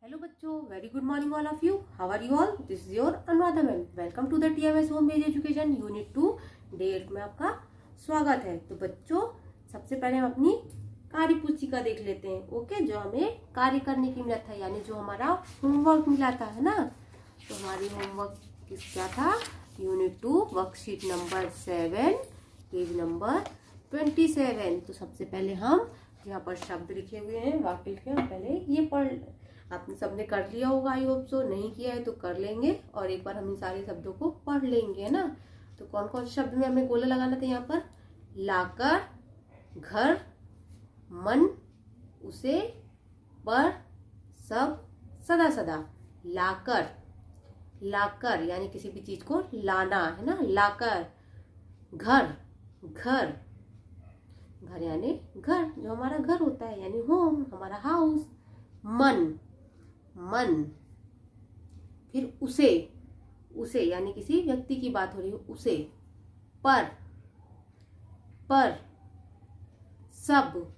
Hello बच्चों, very good morning all of you. How are you all? This is your Anuradha ma'am. Welcome to the TMS Home Based Education Unit 2 Day 8 में आपका स्वागत है. तो बच्चों, सबसे पहले हम अपनी कार्य पुस्तिका देख लेते हैं. ओके, जो हमें कार्य करने की मिला था, यानी जो हमारा होमवर्क मिला था, है ना. तो हमारी होमवर्क क्या था? Unit 2 worksheet number 7 page number 27. तो सबसे पहले हम यहाँ पर शब्द लिखे हुए हैं, वाक्य लिखे हैं, पहले ये पढ़. आपने सबने कर लिया होगा, आई होप सो. नहीं किया है तो कर लेंगे और एक बार हम इन सारे शब्दों को पढ़ लेंगे, है ना. तो कौन कौन से शब्द में हमें गोला लगाना था? यहाँ पर लाकर, घर, मन, उसे, पर, सब, सदा सदा. लाकर, लाकर यानी किसी भी चीज को लाना, है ना. लाकर. घर, घर, घर यानी घर, जो हमारा घर होता है, यानी होम, हमारा हाउस. मन, मन. फिर उसे, उसे यानी किसी व्यक्ति की बात हो रही है, उसे. पर, पर. सब,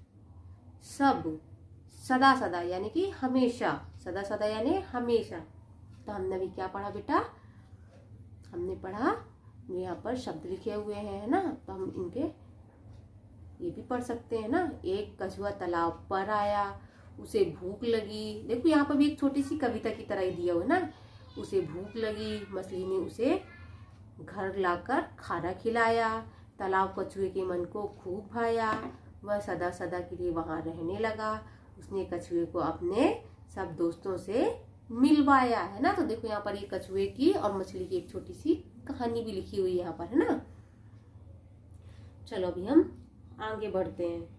सब. सदा सदा यानी कि हमेशा. सदा सदा यानी हमेशा. तो हमने अभी क्या पढ़ा बेटा? हमने पढ़ा यहाँ पर शब्द लिखे हुए हैं, है ना. तो हम इनके ये भी पढ़ सकते हैं ना. एक कछुआ तालाब पर आया, उसे भूख लगी. देखो यहाँ पर भी एक छोटी सी कविता की तरह ही दिया हुआ है ना. उसे भूख लगी, मछली ने उसे घर लाकर खाना खिलाया. तालाब कछुए के मन को खूब भाया, वह सदा सदा के लिए वहां रहने लगा. उसने कछुए को अपने सब दोस्तों से मिलवाया, है ना. तो देखो यहाँ पर ये कछुए की और मछली की एक छोटी सी कहानी भी लिखी हुई है यहाँ पर, है ना. चलो अभी हम आगे बढ़ते हैं.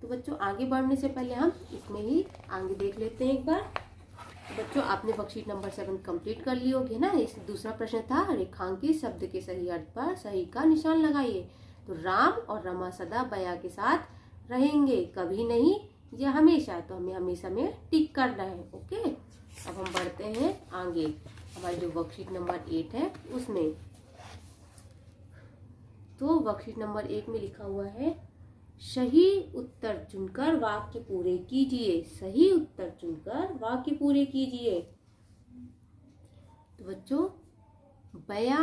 तो बच्चों, आगे बढ़ने से पहले हम इसमें ही आगे देख लेते हैं एक बार. तो बच्चों, आपने वर्कशीट नंबर 7 कंप्लीट कर ली होगी ना. इस दूसरा प्रश्न था, रेखांकित शब्द के सही अर्थ पर सही का निशान लगाइए. तो राम और रमा सदा बया के साथ रहेंगे, कभी नहीं या हमेशा. तो हमें हमेशा में टिक करना है. ओके, अब हम बढ़ते हैं आगे. हमारी जो वर्कशीट नंबर 8 है उसमें, तो वर्कशीट नंबर 1 में लिखा हुआ है, सही उत्तर चुनकर वाक्य पूरे कीजिए. सही उत्तर चुनकर वाक्य पूरे कीजिए. तो बच्चों, बया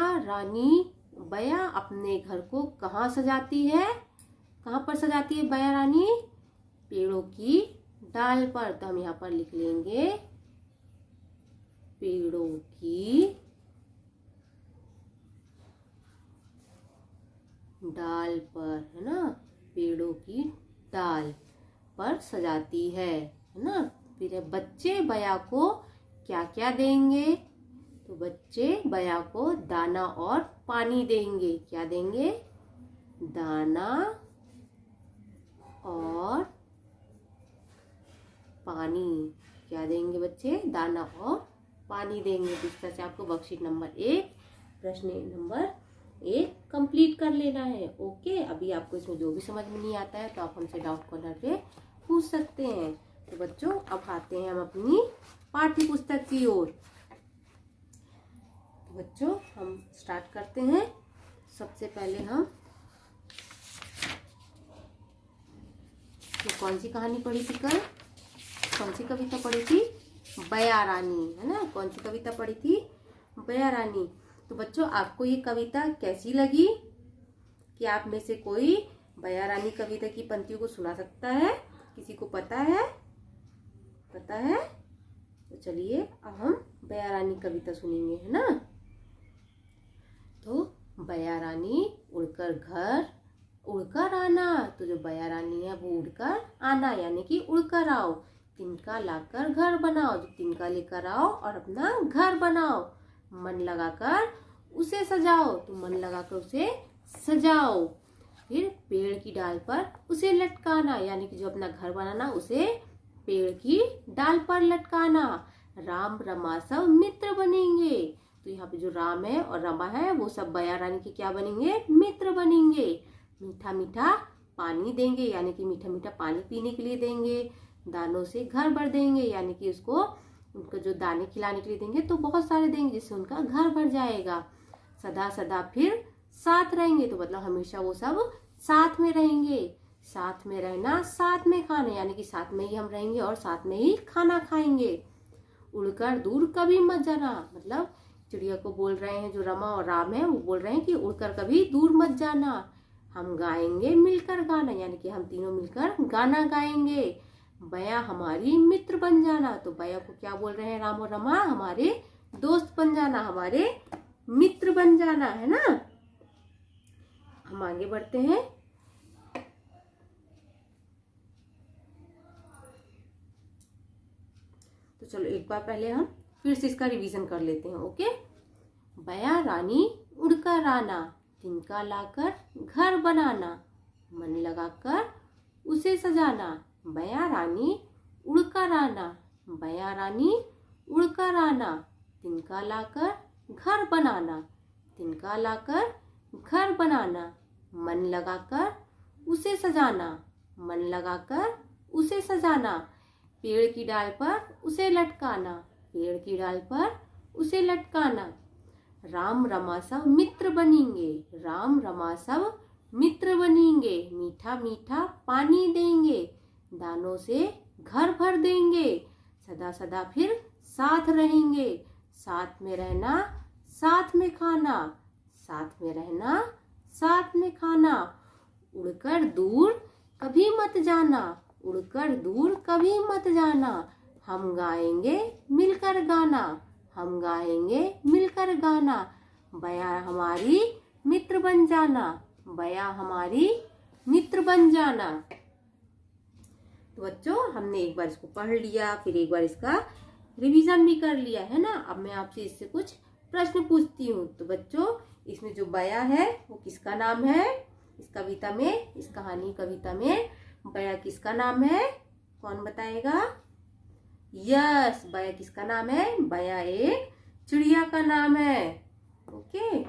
अपने घर को कहाँ सजाती है? कहाँ पर सजाती है बया रानी? पेड़ों की डाल पर. तो हम यहाँ पर लिख लेंगे पेड़ों की डाल पर, है ना. पेड़ों की डाल पर सजाती है ना. फिर है, बच्चे बया को क्या क्या देंगे? तो बच्चे बया को दाना और पानी देंगे. क्या देंगे? दाना और पानी. क्या देंगे बच्चे? दाना और पानी देंगे. इस तरह से आपको वर्कशीट नंबर 1 प्रश्न नंबर 1 कंप्लीट कर लेना है. ओके, अभी आपको इसमें जो भी समझ में नहीं आता है तो आप हमसे डाउट कॉर्नर पे पूछ सकते हैं. तो बच्चों, अब आते हैं हम अपनी पाठ्य पुस्तक की ओर. तो बच्चों, हम स्टार्ट करते हैं. सबसे पहले हम तो कौन सी कहानी पढ़ी थी कल? कौन सी कविता पढ़ी थी? बया रानी, है ना. कौन सी कविता पढ़ी थी? बया रानी. तो बच्चों, आपको ये कविता कैसी लगी? कि आप में से कोई बया रानी कविता की पंक्तियों को सुना सकता है? किसी को पता है? पता है? तो चलिए अब हम बया रानी कविता सुनेंगे, है ना. तो बया रानी उड़कर आना. तो जो बया रानी है वो उड़कर आना यानी कि उड़कर आओ. तिनका लाकर घर बनाओ. जो तिनका लेकर आओ और अपना घर बनाओ. मन लगाकर उसे सजाओ. तो मन लगाकर उसे सजाओ. फिर पेड़ की डाल पर उसे लटकाना, यानी कि जो अपना घर बनाना उसे पेड़ की डाल पर लटकाना. राम रमा सब मित्र बनेंगे. तो यहाँ पे जो राम है और रमा है वो सब बया रानी के क्या बनेंगे? मित्र बनेंगे. मीठा मीठा पानी देंगे, यानी कि मीठा मीठा पानी पीने के लिए देंगे. दानों से घर भर देंगे, यानी कि उनको जो दाने खिलाने के लिए देंगे तो बहुत सारे देंगे जिससे उनका घर भर जाएगा. सदा सदा फिर साथ रहेंगे. तो मतलब हमेशा वो सब साथ में रहेंगे. साथ में रहना, साथ में खाना, यानी कि साथ में ही हम रहेंगे और साथ में ही खाना खाएंगे. उड़कर दूर कभी मत जाना। मतलब चिड़िया को बोल रहे हैं, जो रमा और राम है वो बोल रहे हैं कि उड़कर कभी दूर मत जाना। हम गाएंगे मिलकर गाना, यानी कि हम तीनों मिलकर गाना गाएंगे। बया हमारी मित्र बन जाना, तो बया को क्या बोल रहे हैं राम और रमा, हमारे दोस्त बन जाना, हमारे मित्र बन जाना, है ना। हम आगे बढ़ते हैं। तो चलो एक बार पहले हम फिर से इसका रिवीजन कर लेते हैं। ओके। बया रानी उड़कर आना, तिनका लाकर घर बनाना, मन लगाकर उसे सजाना। बया रानी उड़कर आना, बया रानी उड़कर आना, तिनका लाकर घर बनाना, तिनका लाकर घर बनाना, मन लगाकर उसे सजाना, मन लगाकर उसे सजाना। पेड़ की डाल पर उसे लटकाना, पेड़ की डाल पर उसे लटकाना। राम रमा सब मित्र बनेंगे, राम रमा सब मित्र बनेंगे। मीठा मीठा पानी देंगे, दानों से घर भर देंगे। सदा सदा फिर साथ रहेंगे, साथ में रहना साथ में खाना, साथ में रहना साथ में खाना। उड़कर दूर कभी मत जाना, उड़कर दूर कभी मत जाना। हम गाएंगे मिलकर गाना, हम गाएंगे मिलकर गाना। बया हमारी मित्र बन जाना, बया हमारी मित्र बन जाना। तो बच्चों हमने एक बार इसको पढ़ लिया, फिर एक बार इसका रिवीजन भी कर लिया, है ना। अब मैं आपसे इससे कुछ प्रश्न पूछती हूँ। तो बच्चों इसमें जो बया है वो किसका नाम है? इस कविता में, इस कहानी कविता में बया किसका नाम है? कौन बताएगा? यस, बया किसका नाम है? बया एक चिड़िया का नाम है। ओके।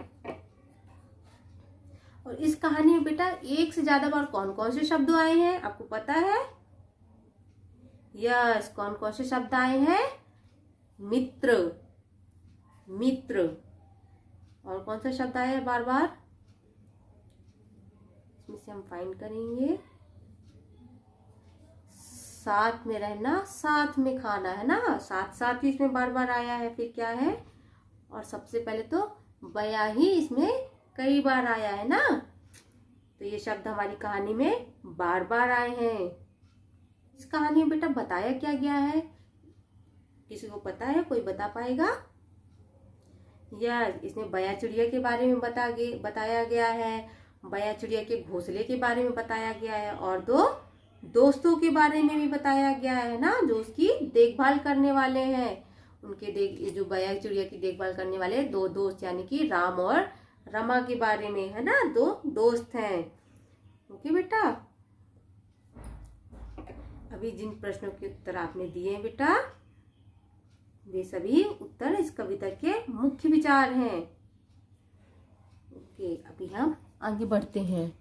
और इस कहानी में बेटा एक से ज्यादा बार कौन कौन से शब्द आए हैं आपको पता है? यस, कौन कौन से शब्द आए हैं? मित्र, मित्र। और कौन सा शब्द आया है बार बार? इसमें से हम फाइंड करेंगे। साथ में रहना साथ में खाना, है ना। साथ साथ ही इसमें बार बार आया है। फिर क्या है? और सबसे पहले तो बया ही इसमें कई बार आया है ना। तो ये शब्द हमारी कहानी में बार बार आए हैं। इस कहानी में बेटा बताया क्या गया है? किसी को पता है? कोई बता पाएगा? यस, इसमें बया चिड़िया के बारे में बताया गया है, बया चिड़िया के घोंसले के बारे में बताया गया है, और दो दोस्तों के बारे में भी बताया गया है ना, जो उसकी देखभाल करने वाले हैं। जो बया चिड़िया की देखभाल करने वाले दो दोस्त, यानी कि राम और रमा के बारे में, है ना। दो दोस्त हैं। ओके बेटा। अभी जिन प्रश्नों के उत्तर आपने दिए हैं बेटा, वे सभी उत्तर इस कविता के मुख्य विचार हैं। ओके, अभी हम आगे बढ़ते हैं।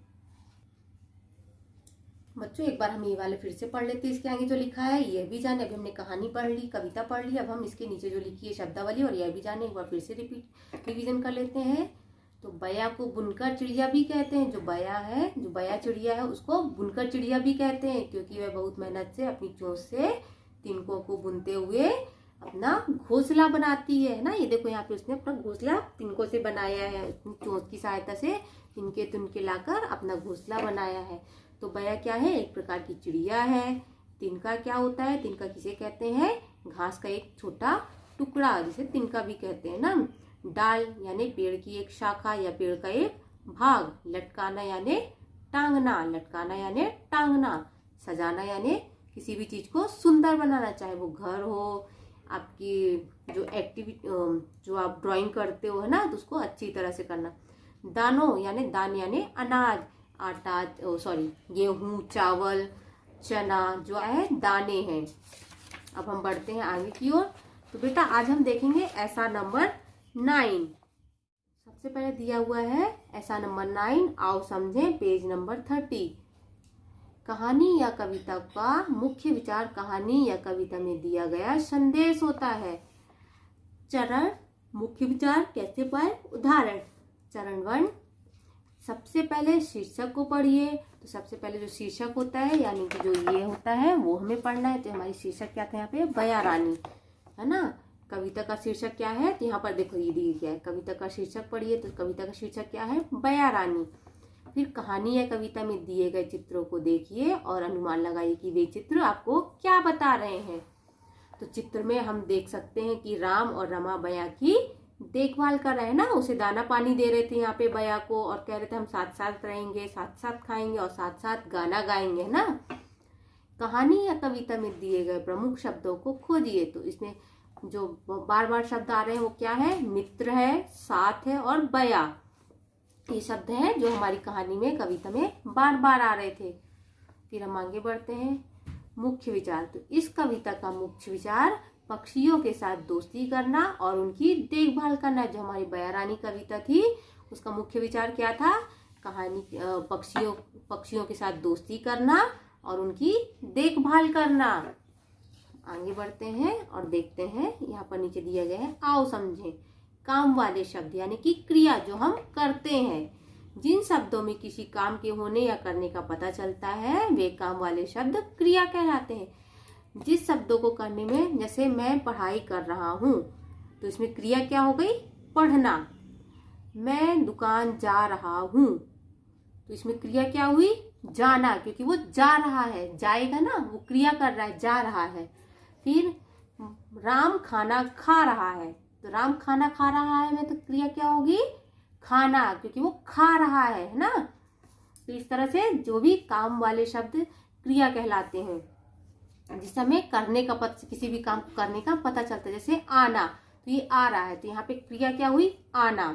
बच्चों एक बार हम ये वाले फिर से पढ़ लेते हैं। इसके आगे जो लिखा है यह भी जाने। अभी हमने कहानी पढ़ ली, कविता पढ़ ली, अब हम इसके नीचे जो लिखी है शब्दावली और यह भी जाने एक बार फिर से रिवीजन कर लेते हैं। तो बया को बुनकर चिड़िया भी कहते हैं। जो बया चिड़िया है उसको बुनकर चिड़िया भी कहते हैं, क्योंकि वह बहुत मेहनत से अपनी चोंच से तिनकों को बुनते हुए अपना घोंसला बनाती है ना। ये देखो यहाँ पे उसने अपना घोंसला तिनकों से बनाया है, अपनी चोंच की सहायता से तिनके तुनके लाकर अपना घोंसला बनाया है। तो बया क्या है? एक प्रकार की चिड़िया है। तिनका क्या होता है? तिनका किसे कहते हैं? घास का एक छोटा टुकड़ा, जिसे तिनका भी कहते हैं ना। डाल यानी पेड़ की एक शाखा या पेड़ का एक भाग। लटकाना यानी टांगना, लटकाना यानी टांगना। सजाना यानी किसी भी चीज को सुंदर बनाना, चाहे वो घर हो, आपकी जो एक्टिविटी जो आप ड्राइंग करते हो, है ना, तो उसको अच्छी तरह से करना। दानो यानी दान यानी अनाज, आटा गेहूं, चावल, चना जो है दाने हैं। अब हम बढ़ते हैं आगे की ओर। तो बेटा आज हम देखेंगे ऐसा नंबर 9। सबसे पहले दिया हुआ है ऐसा नंबर 9। आओ समझें पेज नंबर 30। कहानी या कविता का मुख्य विचार कहानी या कविता में दिया गया संदेश होता है। चरण मुख्य विचार कैसे पाए? उदाहरण। चरण 1, सबसे पहले शीर्षक को पढ़िए। तो सबसे पहले जो शीर्षक होता है, यानी कि जो ये होता है वो हमें पढ़ना है। तो हमारी शीर्षक क्या था यहाँ पे? बया रानी। है ना। कविता का शीर्षक क्या है, तो यहाँ पर देखो ये दिया गया है, कविता का शीर्षक पढ़िए। तो कविता का शीर्षक क्या है, बया रानी। फिर कहानी या कविता में दिए गए चित्रों को देखिए और अनुमान लगाइए कि वे चित्र आपको क्या बता रहे हैं। तो चित्र में हम देख सकते हैं कि राम और रमा बया की देखभाल कर रहे हैं ना, उसे दाना पानी दे रहे थे यहाँ पे बया को, और कह रहे थे हम साथ साथ रहेंगे, साथ साथ खाएंगे और साथ साथ गाना गाएंगे, है ना। कहानी या कविता में दिए गए प्रमुख शब्दों को खोजिए। तो इसमें जो बार बार शब्द आ रहे हैं वो क्या है, मित्र है, साथ है और बया। ये शब्द है जो हमारी कहानी में, कविता में बार बार आ रहे थे। फिर हम आगे बढ़ते हैं, मुख्य विचार। तो इस कविता का मुख्य विचार पक्षियों के साथ दोस्ती करना और उनकी देखभाल करना। जो हमारी बया रानी कविता थी उसका मुख्य विचार क्या था, कहानी पक्षियों के साथ दोस्ती करना और उनकी देखभाल करना। आगे बढ़ते हैं और देखते हैं, यहाँ पर नीचे दिया गया है, आओ समझें। काम वाले शब्द यानी कि क्रिया जो हम करते हैं, जिन शब्दों में किसी काम के होने या करने का पता चलता है वे काम वाले शब्द क्रिया कहलाते हैं। जिस शब्दों को करने में, जैसे मैं पढ़ाई कर रहा हूँ, तो इसमें क्रिया क्या हो गई, पढ़ना। मैं दुकान जा रहा हूँ, तो इसमें क्रिया क्या हुई, जाना, क्योंकि वो जा रहा है, जाएगा ना, वो क्रिया कर रहा है, जा रहा है। फिर राम खाना खा रहा है, तो राम खाना खा रहा है में तो क्रिया क्या होगी, खाना, क्योंकि वो खा रहा है ना। तो इस तरह से जो भी काम वाले शब्द क्रिया कहलाते हैं, जिस समय करने का किसी भी काम को करने का पता चलता है। जैसे आना, तो ये आ रहा है, तो यहाँ पे क्रिया क्या हुई, आना।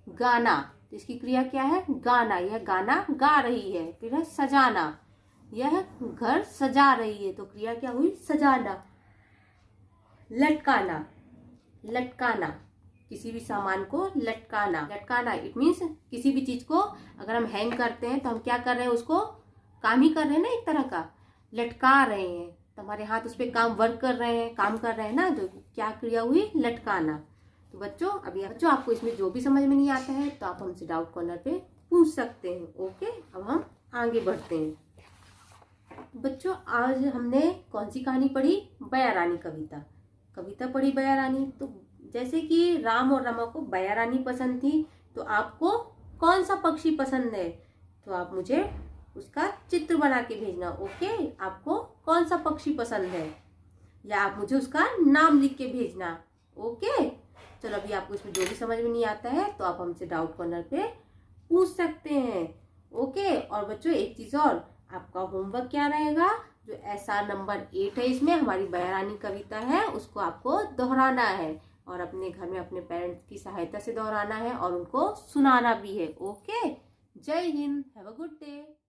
गाना, तो इसकी क्रिया क्या है, गाना, यह गाना गा रही है। फिर है सजाना, यह घर सजा रही है, तो क्रिया क्या हुई, सजाना। लटकाना, लटकाना, किसी भी सामान को लटकाना, लटकाना इट मीन्स किसी भी चीज को अगर हम हैंग करते हैं तो हम क्या कर रहे हैं, उसको काम ही कर रहे हैं ना, एक तरह का लटका रहे हैं। तो हमारे हाथ उस पर काम वर्क कर रहे हैं, काम कर रहे हैं ना, तो क्या क्रिया हुई, लटकाना। तो बच्चों आपको इसमें जो भी समझ में नहीं आता है तो आप हमसे डाउट कॉर्नर पे पूछ सकते हैं। ओके, अब हम आगे बढ़ते हैं। बच्चों आज हमने कौन सी कहानी पढ़ी, बया रानी कविता पढ़ी बया रानी। तो जैसे कि राम और रमा को बया रानी पसंद थी, तो आपको कौन सा पक्षी पसंद है, तो आप मुझे उसका चित्र बना के भेजना। ओके, आपको कौन सा पक्षी पसंद है, या आप मुझे उसका नाम लिख के भेजना। ओके, चलो अभी आपको इसमें जो भी समझ में नहीं आता है तो आप हमसे डाउट कॉर्नर पे पूछ सकते हैं। ओके, और बच्चों एक चीज और, आपका होमवर्क क्या रहेगा, जो SR नंबर 8 है, इसमें हमारी बया रानी कविता है, उसको आपको दोहराना है और अपने घर में अपने पेरेंट्स की सहायता से दोहराना है और उनको सुनाना भी है। ओके, जय Hind, have a good day.